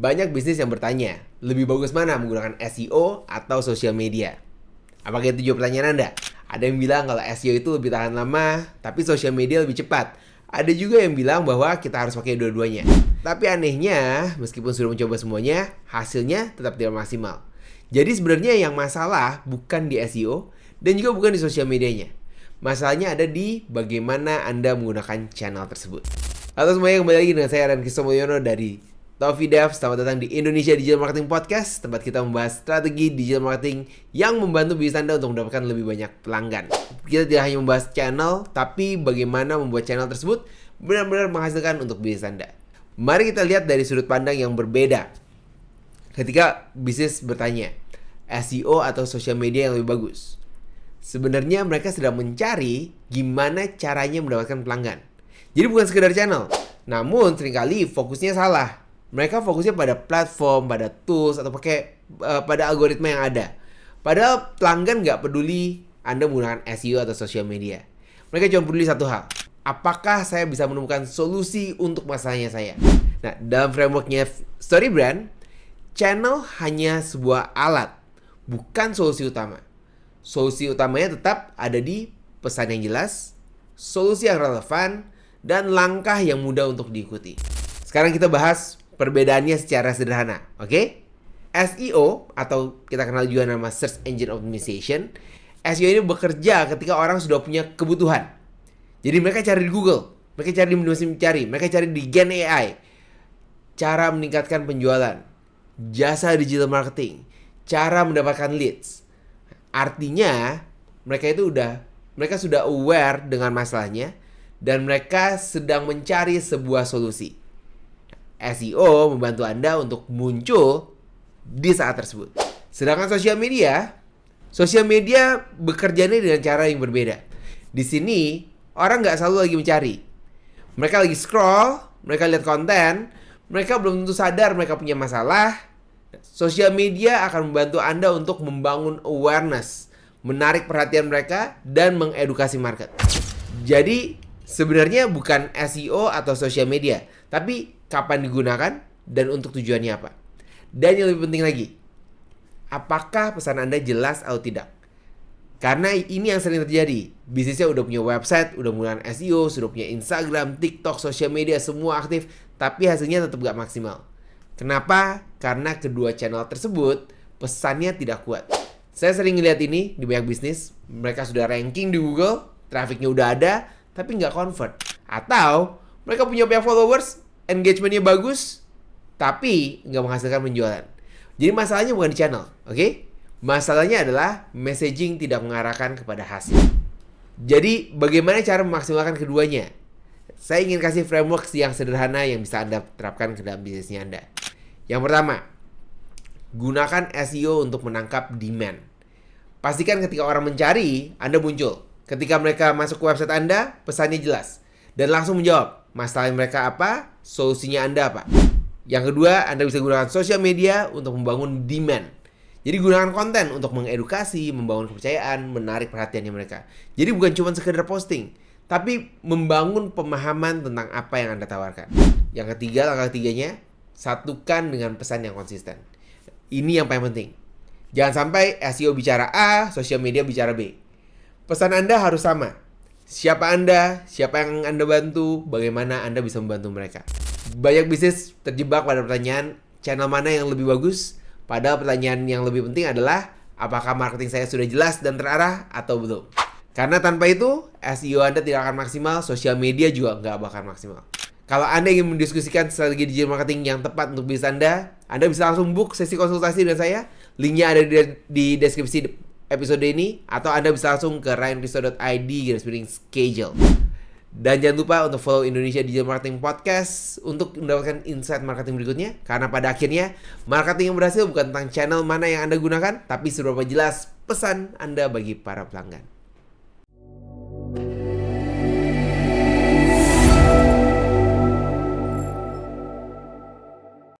Banyak bisnis yang bertanya, lebih bagus mana menggunakan SEO atau sosial media? Apakah itu juga pertanyaan Anda? Ada yang bilang kalau SEO itu lebih tahan lama, tapi sosial media lebih cepat. Ada juga yang bilang bahwa kita harus pakai dua-duanya. Tapi anehnya, meskipun sudah mencoba semuanya, hasilnya tetap tidak maksimal. Jadi sebenarnya yang masalah bukan di SEO dan juga bukan di sosial medianya. Masalahnya ada di bagaimana Anda menggunakan channel tersebut. Halo semuanya, kembali lagi dengan saya Ran Kristo Mulyono dari Tofi Dev. Selamat datang di Indonesia Digital Marketing Podcast, tempat kita membahas strategi digital marketing yang membantu bisnis Anda untuk mendapatkan lebih banyak pelanggan. Kita tidak hanya membahas channel, tapi bagaimana membuat channel tersebut benar-benar menghasilkan untuk bisnis Anda. Mari kita lihat dari sudut pandang yang berbeda. Ketika bisnis bertanya, SEO atau sosial media yang lebih bagus? Sebenarnya mereka sedang mencari gimana caranya mendapatkan pelanggan. Jadi bukan sekedar channel. Namun seringkali fokusnya salah. Mereka fokusnya pada platform, pada tools, atau pada algoritma yang ada. Padahal pelanggan nggak peduli Anda menggunakan SEO atau sosial media. Mereka cuma peduli satu hal. Apakah saya bisa menemukan solusi untuk masalahnya saya? Nah, dalam frameworknya StoryBrand, channel hanya sebuah alat, bukan solusi utama. Solusi utamanya tetap ada di pesan yang jelas, solusi yang relevan, dan langkah yang mudah untuk diikuti. Sekarang kita bahas perbedaannya secara sederhana, oke? SEO atau kita kenal juga nama Search Engine Optimization. SEO ini bekerja ketika orang sudah punya kebutuhan. Jadi mereka cari di Google, mereka cari di mesin cari, mereka cari di Gen AI. Cara meningkatkan penjualan, jasa digital marketing, cara mendapatkan leads. Artinya mereka sudah aware dengan masalahnya dan mereka sedang mencari sebuah solusi. SEO membantu Anda untuk muncul di saat tersebut. Sedangkan sosial media bekerjanya dengan cara yang berbeda. Di sini orang nggak selalu lagi mencari. Mereka lagi scroll, mereka lihat konten, mereka belum tentu sadar mereka punya masalah. Sosial media akan membantu Anda untuk membangun awareness, menarik perhatian mereka, dan mengedukasi market. Jadi sebenarnya bukan SEO atau sosial media, tapi kapan digunakan dan untuk tujuannya apa. Dan yang lebih penting lagi, apakah pesan Anda jelas atau tidak? Karena ini yang sering terjadi. Bisnisnya udah punya website, udah menggunakan SEO, sudah punya Instagram, TikTok, sosial media, semua aktif, tapi hasilnya tetap gak maksimal. Kenapa? Karena kedua channel tersebut pesannya tidak kuat. Saya sering ngeliat ini di banyak bisnis. Mereka sudah ranking di Google, trafficnya udah ada, tapi nggak convert. Atau mereka punya banyak followers, engagementnya bagus, tapi nggak menghasilkan penjualan. Jadi masalahnya bukan di channel, oke? Masalahnya adalah messaging tidak mengarahkan kepada hasil. Jadi bagaimana cara memaksimalkan keduanya? Saya ingin kasih framework yang sederhana yang bisa Anda terapkan ke dalam bisnisnya Anda. Yang pertama, gunakan SEO untuk menangkap demand. Pastikan ketika orang mencari, Anda muncul. Ketika mereka masuk ke website Anda, pesannya jelas. Dan langsung menjawab, masalah mereka apa, solusinya Anda apa. Yang kedua, Anda bisa gunakan sosial media untuk membangun demand. Jadi gunakan konten untuk mengedukasi, membangun kepercayaan, menarik perhatiannya mereka. Jadi bukan cuma sekedar posting, tapi membangun pemahaman tentang apa yang Anda tawarkan. Yang ketiga, langkah ketiganya, satukan dengan pesan yang konsisten. Ini yang paling penting. Jangan sampai SEO bicara A, sosial media bicara B. Pesan Anda harus sama. Siapa Anda, siapa yang Anda bantu, bagaimana Anda bisa membantu mereka. Banyak bisnis terjebak pada pertanyaan channel mana yang lebih bagus. Padahal pertanyaan yang lebih penting adalah apakah marketing saya sudah jelas dan terarah atau belum. Karena tanpa itu, SEO Anda tidak akan maksimal, sosial media juga nggak bakal maksimal. Kalau Anda ingin mendiskusikan strategi digital marketing yang tepat untuk bisnis Anda bisa langsung book sesi konsultasi dengan saya. Linknya ada di deskripsi episode ini. Atau Anda bisa langsung ke ryankristo.id/schedule. Dan jangan lupa untuk follow Indonesia Digital Marketing Podcast untuk mendapatkan insight marketing berikutnya. Karena pada akhirnya, marketing yang berhasil bukan tentang channel mana yang Anda gunakan, tapi seberapa jelas pesan Anda bagi para pelanggan.